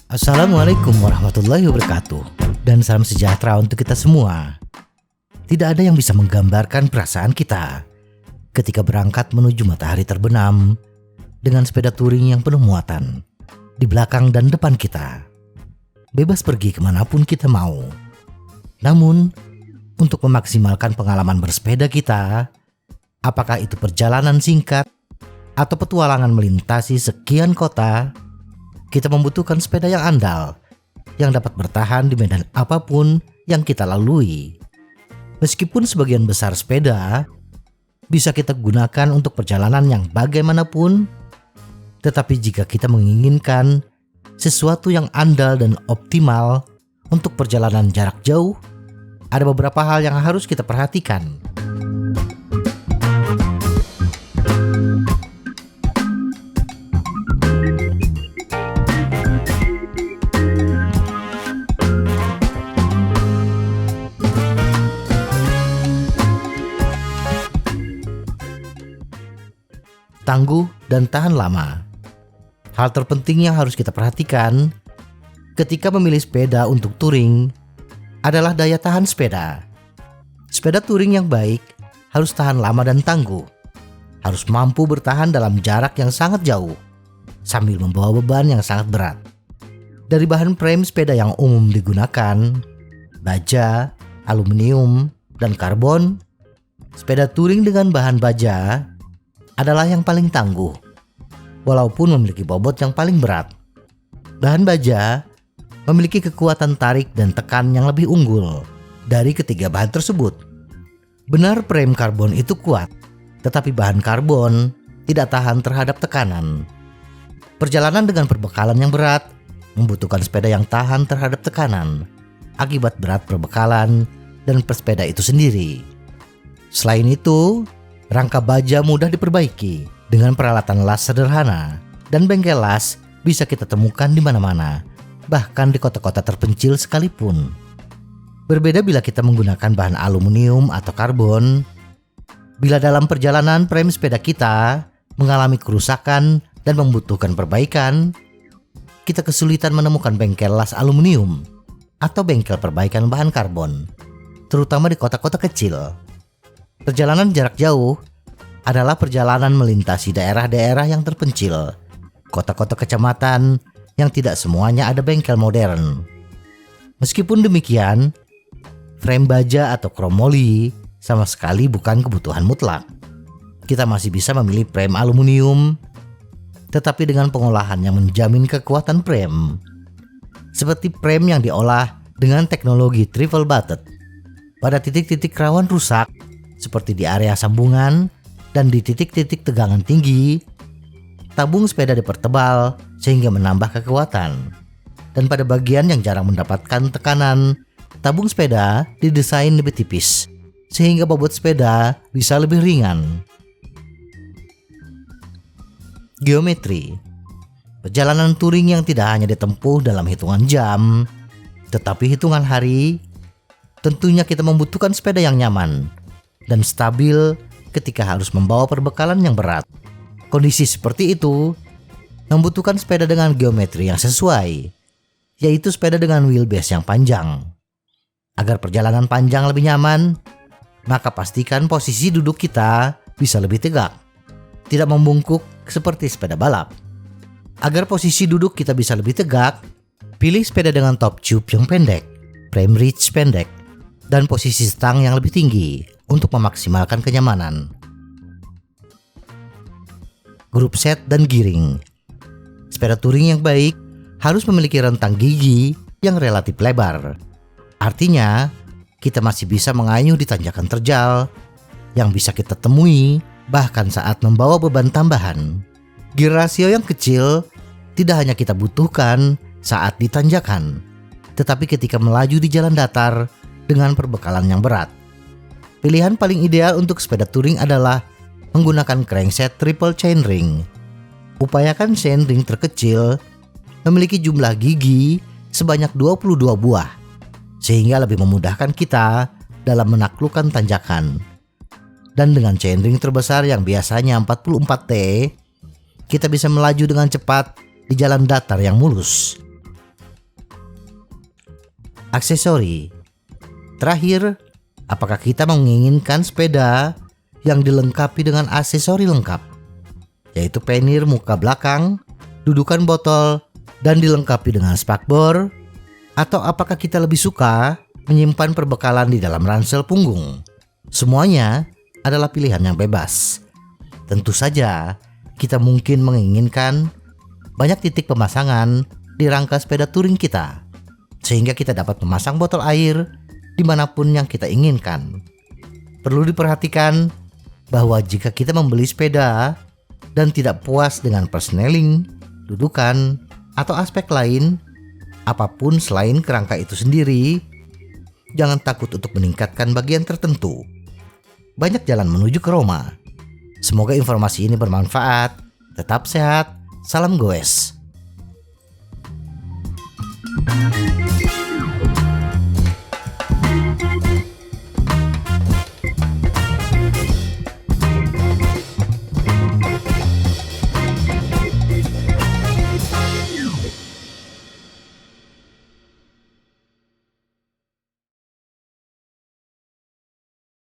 Assalamualaikum warahmatullahi wabarakatuh, dan salam sejahtera untuk kita semua. Tidak ada yang bisa menggambarkan perasaan kita ketika berangkat menuju matahari terbenam dengan sepeda touring yang penuh muatan di belakang dan depan kita. Bebas pergi kemanapun kita mau. Namun, untuk memaksimalkan pengalaman bersepeda kita, apakah itu perjalanan singkat atau petualangan melintasi sekian kota, kita membutuhkan sepeda yang andal, yang dapat bertahan di medan apapun yang kita lalui. Meskipun sebagian besar sepeda bisa kita gunakan untuk perjalanan yang bagaimanapun, tetapi jika kita menginginkan sesuatu yang andal dan optimal untuk perjalanan jarak jauh, ada beberapa hal yang harus kita perhatikan. Tangguh dan tahan lama. Hal terpenting yang harus kita perhatikan ketika memilih sepeda untuk touring adalah daya tahan sepeda. Sepeda touring yang baik harus tahan lama dan tangguh. Harus mampu bertahan dalam jarak yang sangat jauh sambil membawa beban yang sangat berat. Dari bahan frame sepeda yang umum digunakan, baja, aluminium, dan karbon, sepeda touring dengan bahan baja adalah yang paling tangguh, walaupun memiliki bobot yang paling berat. Bahan baja memiliki kekuatan tarik dan tekan yang lebih unggul dari ketiga bahan tersebut. Benar, frame karbon itu kuat, tetapi bahan karbon tidak tahan terhadap tekanan. Perjalanan dengan perbekalan yang berat membutuhkan sepeda yang tahan terhadap tekanan akibat berat perbekalan dan pesepeda itu sendiri. Selain itu, rangka baja mudah diperbaiki dengan peralatan las sederhana, dan bengkel las bisa kita temukan di mana-mana, bahkan di kota-kota terpencil sekalipun. Berbeda bila kita menggunakan bahan aluminium atau karbon. Bila dalam perjalanan frame sepeda kita mengalami kerusakan dan membutuhkan perbaikan, kita kesulitan menemukan bengkel las aluminium atau bengkel perbaikan bahan karbon, terutama di kota-kota kecil. Perjalanan jarak jauh adalah perjalanan melintasi daerah-daerah yang terpencil, kota-kota kecamatan yang tidak semuanya ada bengkel modern. Meskipun demikian, frame baja atau kromoli sama sekali bukan kebutuhan mutlak. Kita masih bisa memilih frame aluminium, tetapi dengan pengolahan yang menjamin kekuatan frame. Seperti frame yang diolah dengan teknologi triple butted. Pada titik-titik rawan rusak, seperti di area sambungan dan di titik-titik tegangan tinggi, tabung sepeda dipertebal sehingga menambah kekuatan. Dan pada bagian yang jarang mendapatkan tekanan, tabung sepeda didesain lebih tipis sehingga bobot sepeda bisa lebih ringan. Geometri. Perjalanan touring yang tidak hanya ditempuh dalam hitungan jam, tetapi hitungan hari. Tentunya kita membutuhkan sepeda yang nyaman dan stabil ketika harus membawa perbekalan yang berat. Kondisi seperti itu membutuhkan sepeda dengan geometri yang sesuai, yaitu sepeda dengan wheelbase yang panjang. Agar perjalanan panjang lebih nyaman, maka pastikan posisi duduk kita bisa lebih tegak, tidak membungkuk seperti sepeda balap. Agar posisi duduk kita bisa lebih tegak, pilih sepeda dengan top tube yang pendek, frame reach pendek, dan posisi stang yang lebih tinggi untuk memaksimalkan kenyamanan. Group set dan gearing. Sepeda touring yang baik harus memiliki rentang gigi yang relatif lebar. Artinya, kita masih bisa mengayuh di tanjakan terjal yang bisa kita temui bahkan saat membawa beban tambahan. Gear rasio yang kecil tidak hanya kita butuhkan saat di tanjakan, tetapi ketika melaju di jalan datar dengan perbekalan yang berat. Pilihan paling ideal untuk sepeda touring adalah menggunakan crankset triple chainring. Upayakan chainring terkecil memiliki jumlah gigi sebanyak 22 buah, sehingga lebih memudahkan kita dalam menaklukkan tanjakan. dan dengan chainring terbesar yang biasanya 44 T, kita bisa melaju dengan cepat di jalan datar yang mulus. Aksesori. Terakhir, apakah kita menginginkan sepeda yang dilengkapi dengan aksesori lengkap, yaitu penir muka belakang, dudukan botol, dan dilengkapi dengan spakbor? Atau apakah kita lebih suka menyimpan perbekalan di dalam ransel punggung? Semuanya adalah pilihan yang bebas. Tentu saja, kita mungkin menginginkan banyak titik pemasangan di rangka sepeda touring kita, sehingga kita dapat memasang botol air dimanapun yang kita inginkan. Perlu diperhatikan bahwa jika kita membeli sepeda dan tidak puas dengan persneling, dudukan, atau aspek lain, apapun selain kerangka itu sendiri, jangan takut untuk meningkatkan bagian tertentu. Banyak jalan menuju ke Roma. Semoga informasi ini bermanfaat. Tetap sehat. Salam goes.